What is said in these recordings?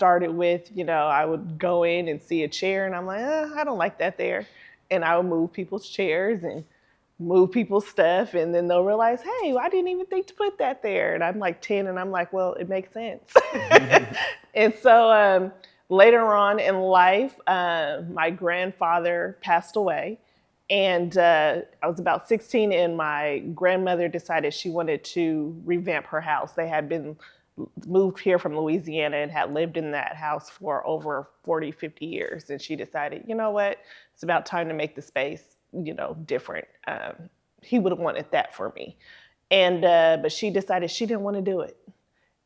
started with, I would go in and see a chair and I'm like, I don't like that there. And I would move people's chairs and move people's stuff. And then they'll realize, hey, I didn't even think to put that there. And I'm like 10 and I'm like, well, it makes sense. And so later on in life, my grandfather passed away. And I was about 16 and my grandmother decided she wanted to revamp her house. They had been moved here from Louisiana and had lived in that house for over 40, 50 years. And she decided, you know what, it's about time to make the space, different. He would have wanted that for me. And, but she decided she didn't want to do it.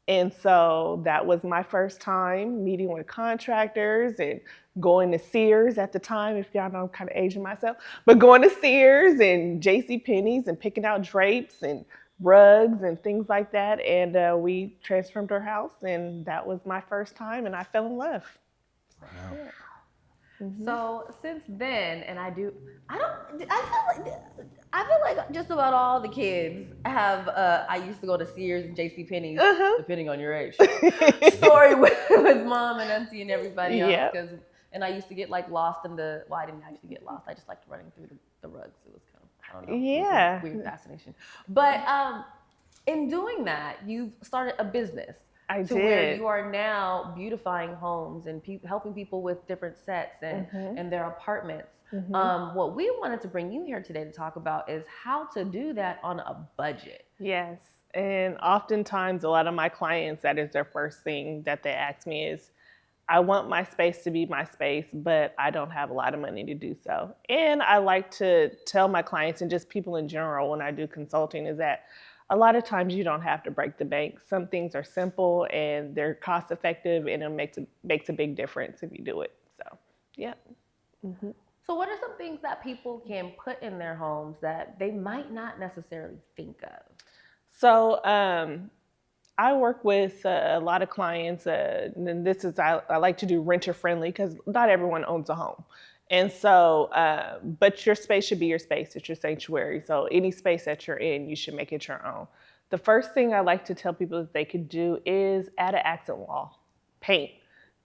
And so that was my first time meeting with contractors and going to Sears at the time, if y'all know I'm kind of aging myself, but going to Sears and JCPenney's and picking out drapes and rugs and things like that. And we transformed our house and that was my first time and I fell in love. Wow. Yeah. Mm-hmm. So since then, and I feel like just about all the kids have, I used to go to Sears and JCPenney's, depending on your age, story with mom and auntie and everybody else. And I used to get like lost in well, I didn't actually get lost. I just liked running through the rugs. It was kind of, I don't know. Yeah. It was a weird fascination. But in doing that, you've started a business. I did. Where you are now beautifying homes and helping people with different sets and their apartments. What we wanted to bring you here today to talk about is how to do that on a budget. Yes. And oftentimes a lot of my clients, that is their first thing that they ask me is, I want my space to be my space, but I don't have a lot of money to do so. And I like to tell my clients and just people in general when I do consulting is that a lot of times you don't have to break the bank. Some things are simple and they're cost effective and it makes a big difference if you do it. So, yeah. Mm-hmm. So what are some things that people can put in their homes that they might not necessarily think of? So I work with a lot of clients, and this is, I like to do renter friendly because not everyone owns a home. And so, but your space should be your space. It's your sanctuary. So any space that you're in, you should make it your own. The first thing I like to tell people that they could do is add an accent wall. Paint.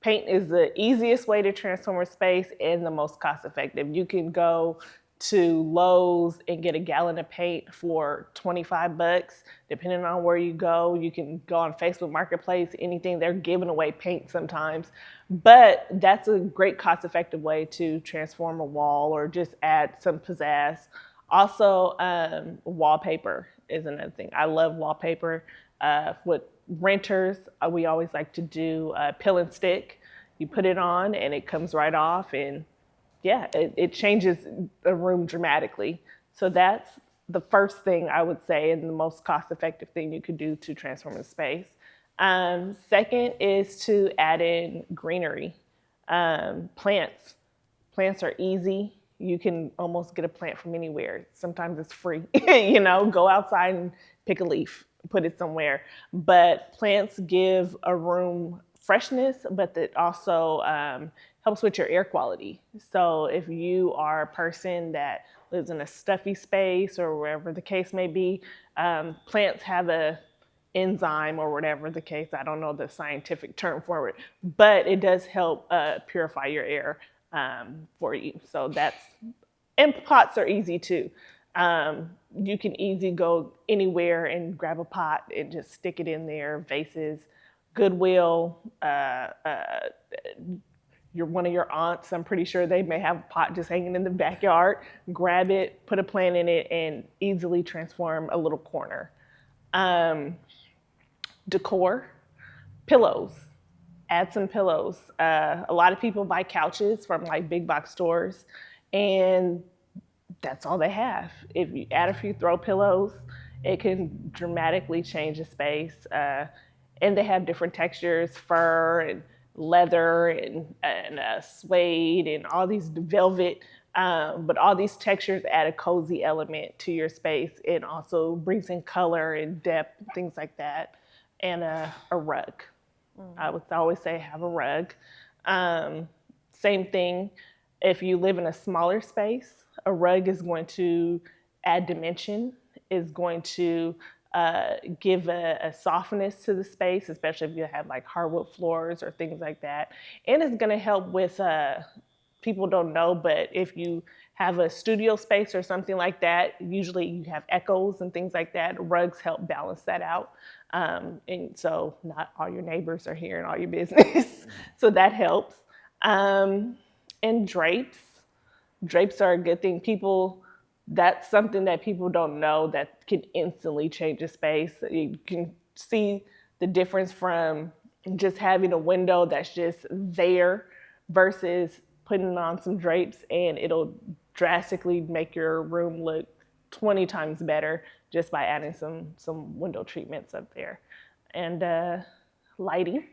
Paint is the easiest way to transform a space and the most cost effective. You can go to Lowe's and get a gallon of paint for $25. Depending on where you go, you can go on Facebook Marketplace, anything. They're giving away paint sometimes. But that's a great cost-effective way to transform a wall or just add some pizzazz. Also, wallpaper is another thing. I love wallpaper. With renters, we always like to do peel and stick. You put it on and it comes right off, and yeah, it changes the room dramatically. So that's the first thing I would say and the most cost-effective thing you could do to transform a space. Second is to add in greenery. Plants. Plants are easy. You can almost get a plant from anywhere. Sometimes it's free. Go outside and pick a leaf, put it somewhere. But plants give a room freshness, but it also helps with your air quality. So if you are a person that lives in a stuffy space or wherever the case may be, plants have a enzyme or whatever the case, I don't know the scientific term for it, but it does help purify your air for you. So and pots are easy too. You can easily go anywhere and grab a pot and just stick it in there. Vases, Goodwill, one of your aunts, I'm pretty sure they may have a pot just hanging in the backyard. Grab it, put a plant in it, and easily transform a little corner. Decor, pillows. Add some pillows. A lot of people buy couches from like big box stores, and that's all they have. If you add a few throw pillows, it can dramatically change the space. And they have different textures, fur and leather and suede and all these velvet. But all these textures add a cozy element to your space. It also brings in color and depth, things like that. And a rug. I would always say have a rug. Same thing, if you live in a smaller space, a rug is going to add dimension, is going to give a softness to the space, especially if you have like hardwood floors or things like that. And it's going to help with, people don't know, but if you have a studio space or something like that, usually you have echoes and things like that. Rugs help balance that out. And so not all your neighbors are hearing all your business. So that helps. And drapes. Drapes are a good thing. That's something that people don't know that can instantly change a space. You can see the difference from just having a window that's just there versus putting on some drapes, and it'll drastically make your room look 20 times better just by adding some window treatments up there. And lighting.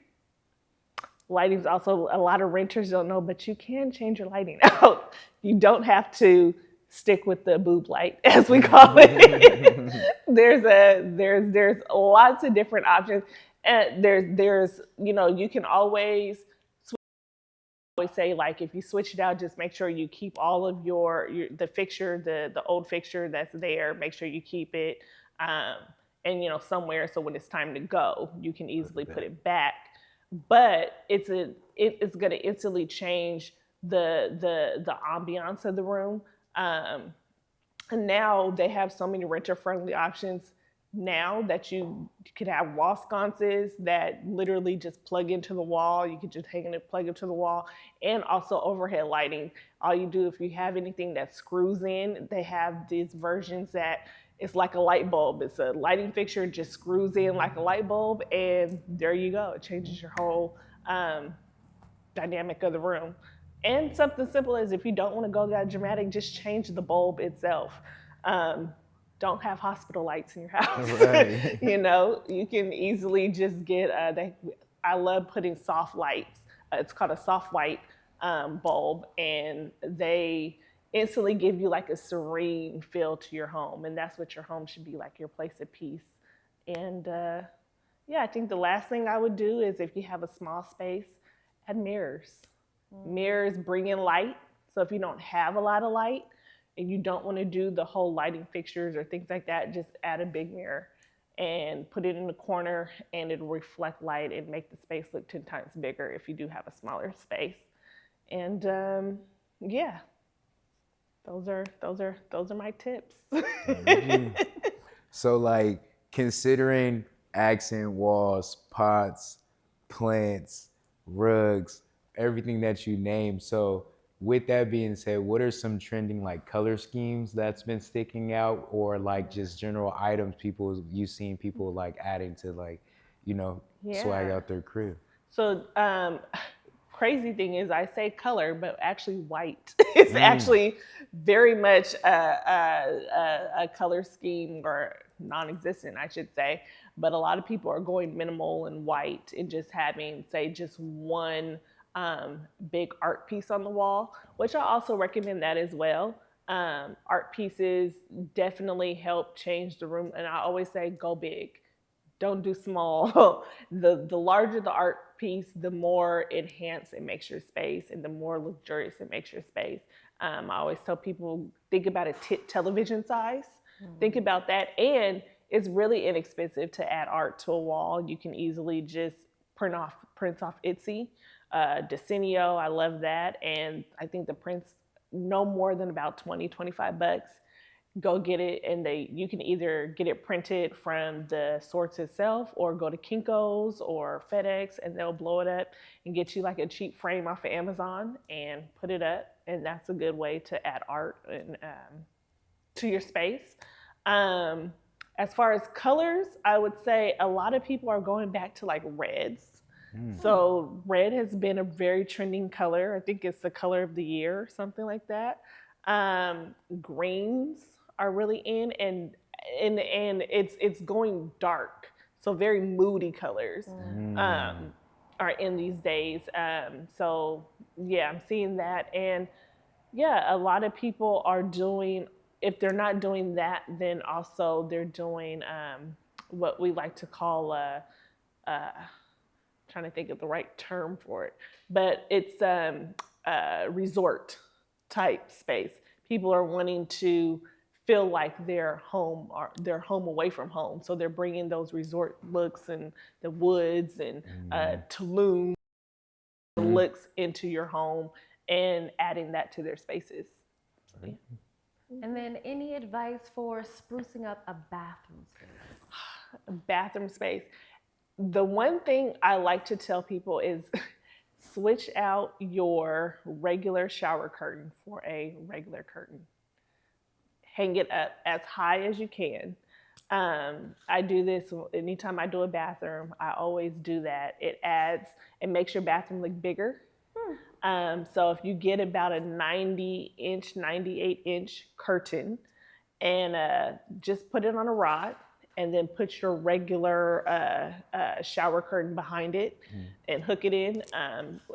Lighting's also, a lot of renters don't know, but you can change your lighting out. You don't have to stick with the boob light, as we call it. there's lots of different options, and there's you can always say, like, if you switch it out, just make sure you keep all of the fixture, the old fixture that's there. Make sure you keep it, and somewhere, so when it's time to go, you can easily put it back. But it's going to instantly change the ambiance of the room. And now they have so many renter-friendly options now that you could have wall sconces that literally just plug into the wall. You could just hang it, plug it to the wall, and also overhead lighting. All you do, if you have anything that screws in, they have these versions that it's like a light bulb. It's a lighting fixture, just screws in like a light bulb, and there you go. It changes your whole dynamic of the room. And something simple as, if you don't want to go that dramatic, just change the bulb itself. Don't have hospital lights in your house. Right. You can easily just get, I love putting soft lights. It's called a soft white bulb, and they instantly give you like a serene feel to your home. And that's what your home should be like, your place of peace. And I think the last thing I would do is, if you have a small space, add mirrors. Mirrors bring in light. So if you don't have a lot of light and you don't want to do the whole lighting fixtures or things like that, just add a big mirror and put it in the corner, and it'll reflect light and make the space look 10 times bigger if you do have a smaller space. And those are my tips. So, like, considering accent walls, pots, plants, rugs, everything that you named. So with that being said, what are some trending like color schemes that's been sticking out, or like just general items you've seen people like adding to, like, swag out their crib? So crazy thing is, I say color, but actually white. It's actually very much a color scheme, or non-existent, I should say. But a lot of people are going minimal and white and just having, say, just one big art piece on the wall, which I also recommend that as well. Art pieces definitely help change the room. And I always say, go big. Don't do small. The larger the art piece, the more enhanced it makes your space, and the more luxurious it makes your space. I always tell people, think about a television size. Think about that. And it's really inexpensive to add art to a wall. You can easily just print off Etsy. Decenio, I love that. And I think the prints no more than about $20-25. Go get it, and you can either get it printed from the source itself, or go to Kinko's or FedEx, and they'll blow it up and get you like a cheap frame off of Amazon and put it up. And that's a good way to add art to your space. As far as colors, I would say a lot of people are going back to like reds. So red has been a very trending color. I think it's the color of the year or something like that. Greens are really in, and it's going dark. So very moody colors are in these days. So yeah, I'm seeing that. And yeah, a lot of people are doing, if they're not doing that, then also they're doing what we like to call trying to think of the right term for it, but it's resort type space. People are wanting to feel like they're home or they're home away from home. So they're bringing those resort looks and the woods and Tulum looks into your home and adding that to their spaces. So, yeah. And then any advice for sprucing up a bathroom space? Bathroom space. The one thing I like to tell people is switch out your regular shower curtain for a regular curtain. Hang it up as high as you can. I do this anytime I do a bathroom. I always do that. It makes your bathroom look bigger. So if you get about a 90-inch, 98-inch curtain and just put it on a rod and then put your regular shower curtain behind it and hook it in.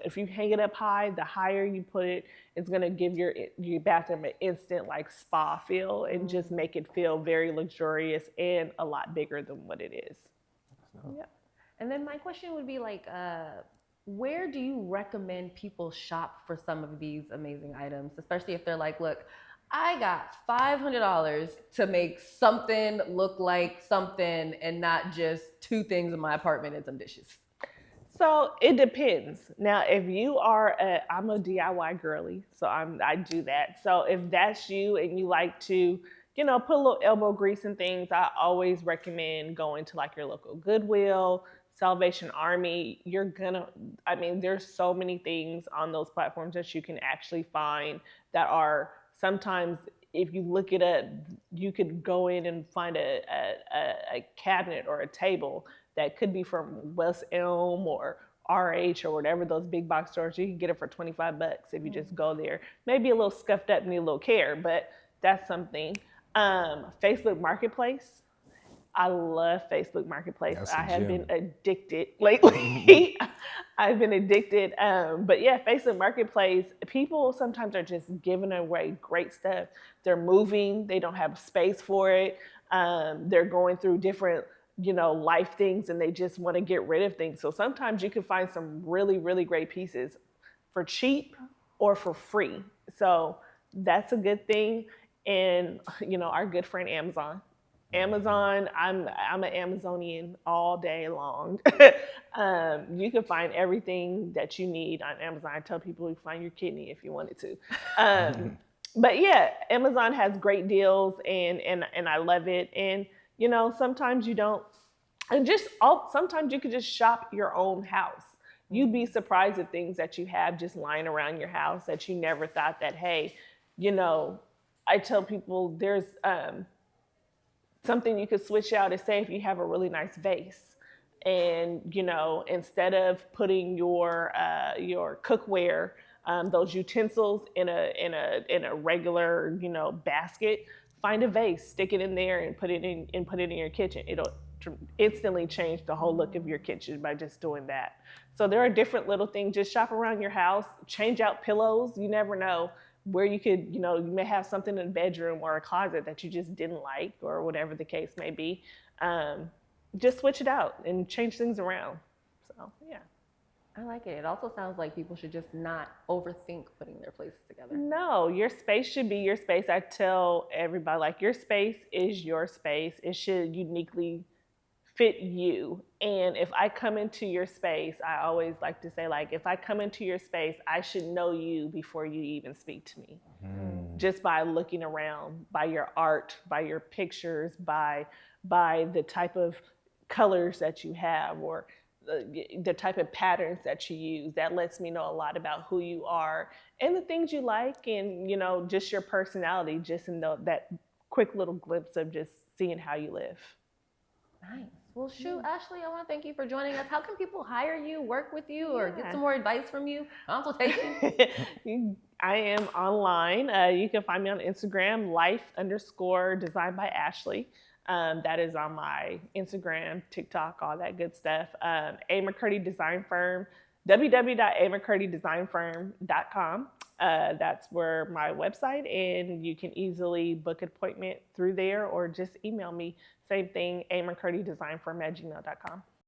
If you hang it up high, the higher you put it, it's gonna give your bathroom an instant like spa feel and just make it feel very luxurious and a lot bigger than what it is. Yeah. And then my question would be like, where do you recommend people shop for some of these amazing items, especially if they're like, look, I got $500 to make something look like something and not just two things in my apartment and some dishes? So it depends. Now, if you are, I'm a DIY girly, so I do that. So if that's you and you like to, put a little elbow grease and things, I always recommend going to like your local Goodwill, Salvation Army. There's so many things on those platforms that you can actually find that are sometimes, if you look it up, you could go in and find a cabinet or a table that could be from West Elm or RH or whatever those big box stores. You can get it for $25 if you just go there. Maybe a little scuffed up, need a little care, but that's something. Facebook Marketplace. I love Facebook Marketplace. I have been addicted lately. I've been addicted. But yeah, Facebook Marketplace, people sometimes are just giving away great stuff. They're moving, they don't have space for it. They're going through different, life things and they just want to get rid of things. So sometimes you can find some really, really great pieces for cheap or for free. So that's a good thing. And, our good friend Amazon. I'm an Amazonian all day long. You can find everything that you need on Amazon. I tell people you find your kidney if you wanted to. But yeah, Amazon has great deals and I love it. And sometimes you don't, sometimes you could just shop your own house. You'd be surprised at things that you have just lying around your house that you never thought that, hey, I tell people there's something you could switch out is, say, if you have a really nice vase and, instead of putting your cookware, those utensils in a regular, basket, find a vase, stick it in there and put it in your kitchen. It'll instantly change the whole look of your kitchen by just doing that. So there are different little things. Just shop around your house, change out pillows. You never know where you could, you may have something in a bedroom or a closet that you just didn't like or whatever the case may be. Just switch it out and change things around. So, yeah. I like it. It also sounds like people should just not overthink putting their places together. No, your space should be your space. I tell everybody, like, your space is your space. It should uniquely fit you. And if I come into your space, I always like to say, like, if I come into your space, I should know you before you even speak to me. Just by looking around, by your art, by your pictures, by the type of colors that you have or the type of patterns that you use. That lets me know a lot about who you are and the things you like and, just your personality, just in that quick little glimpse of just seeing how you live. Nice. Well, shoot, Ashleigh, I want to thank you for joining us. How can people hire you, work with you, or get some more advice from you? Consultation? I am online. You can find me on Instagram, life_design by Ashleigh. That is on my Instagram, TikTok, all that good stuff. A. McCurdy Design Firm, www.amccurdydesignfirm.com. That's where my website, and you can easily book an appointment through there or just email me. Same thing, amccurdydesignfirm@gmail.com.